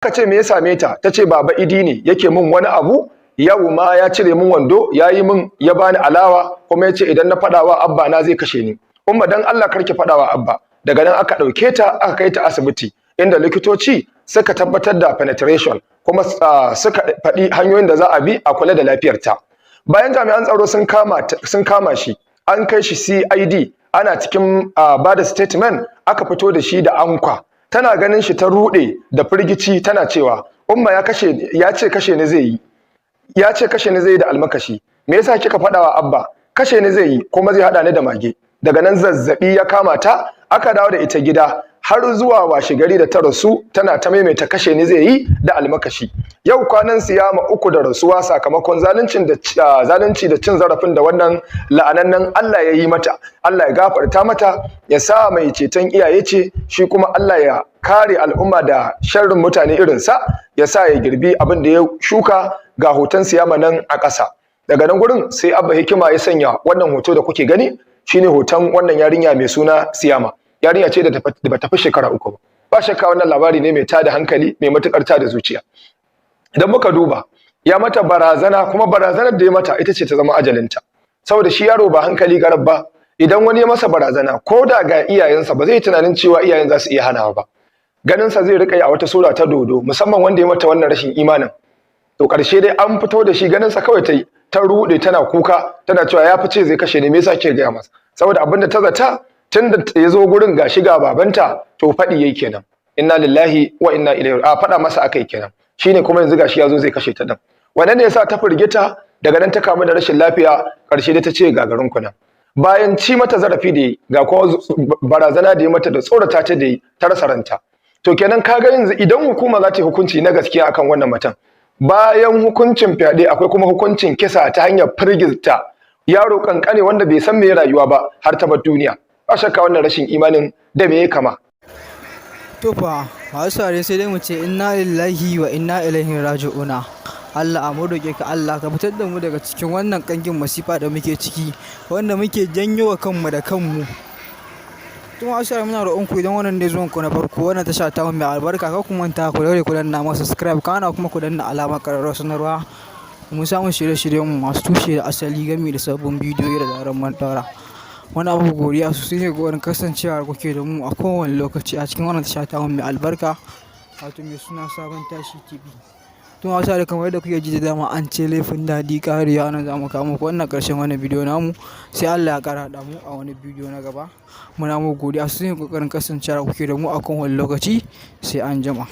aka ce me ya same ta tace baba Idi ne yake min wani abu, yau ma ya cire min wando yayi min ya bani alawa kuma yace idan na fadawa abba na zai kashe ni. Umma dan Allah karki fadawa abba. Daga nan aka dauke ta aka kai ta asibiti inda likitoci suka tabbatar da penetration kuma suka faɗi hanyoyin da za a bi a kula da lafiyarta. Bayan jami'an tsaro sun kama shi an kai shi CID ana cikin bada statement aka fito da shi da ankwa. Tana ganin shi ta rude da firgici tana cewa umma ya ce kashe ni zai yi. Ya ce kashe ni zai yi da almakashi. Me yasa kika faɗawa abba? Kashe ni zai yi kuma zai hada ni da mage. Daga nan zazzabi ya kama ta aka dawo da ita gida har zuwa washe gari da ta rasu tana ta maimaita kashe ni zai yi da almakashi. Yau kwanan siyama 3 da rasuwa sakamakon zalunci da cin zarafin da wannan la'anannen Allah ya yi mata. Allah ya gafarta mata, ya sa mai ceton iyaye ce, shi kuma Allah ya kare al'umma da sharrin mutane irin sa, ya sa ya girbi abin da ya shuka. Ga hoton siyama nan a ƙasa. Daga nan gurin sai Abba Hikima ya sanya wannan hoto da kuke gani, shine hoton wannan yarinya mai suna Siyama. Yarinya ce da bata fi shekara 3 ba. Ba shakka wannan labari ne mai tada hankali, mai matukar tada zuciya. Idan muka duba, ya mata barazana kuma barazanar da ya mata ita ce ta zama ajalinta. Saboda shi yaro ba hankali garab ba, idan wani ya masa barazana ko da ga iyayensa ba zai tunanin cewa iyayen za su iya hanawa ba. Ganin sa zai rika yi a wata sura ta dodo, musamman wanda ya mata wannan rashin imanin. To ƙarshe dai an fito da shi ganin sa kawai ta rude tana kuka tana cewa ya fice zai kashe ni, me yasa kike ga masa? Saboda abinda ta zata tunda ya zo gurin gashi ga babanta to faɗi yayi kenan. Inna lillahi wa inna ilaihi faɗa masa akai kenan. Shine kuma yanzu gashi yazo zai kashe ta din. Wannan ne yasa ta firgita, daga nan ta kamu da rashin lafiya, ƙarshe dai ta ce gagarin ku nan. Bayan ci mata zarafi da yi, ga kuma barazana da yi mata da tsorata ta da yi, ta rasa ranta. To kenan kaga yanzu idan hukuma za ta yi hukunci na gaskiya akan wannan matan, bayan hukuncin fyaɗe akwai kuma hukuncin kisa ta hanyar firgita yaro kankane wanda bai san me rayuwa ba har ta bar duniya. Ba shakka wannan rashin imanin da me ya kama. To fa masu sare sai dai mu ce inna lillahi wa inna ilaihi raji'una. Allah a roƙe ka Allah ka fitar da mu daga cikin wannan kangin masifa da muke ciki, wanda muke janyo wa kanmu da kanmu. Tun wasu sare muna roƙon ku idan wannan dai zuwan ku na farko wannan tasha ta mai albarka, ka ku manta ku daure ku danna masa subscribe, kana kuma ku danna alamar ƙararrawar sanarwa. Mun samu shirye-shiryen mu masu tushe da asali gami da sabbin bidiyoyi da zaran mun daura. Wani abu godiya sosai ne ga wani kasancewa kuke da mu a kowane lokaci a cikin wannan tasha ta mai albarka, wato mai suna Sabon Tashi TV. Tun wasu da kamar yadda kuke ji da dama an ce laifin daɗi ƙariya, nan za mu kawo muku wannan ƙarshen wannan bidiyo namu, sai Allah ya ƙara haɗa mu a wani bidiyo na gaba. Muna muku godiya sosai ne kokarin kasancewa kuke da mu a kowane lokaci, sai an jima.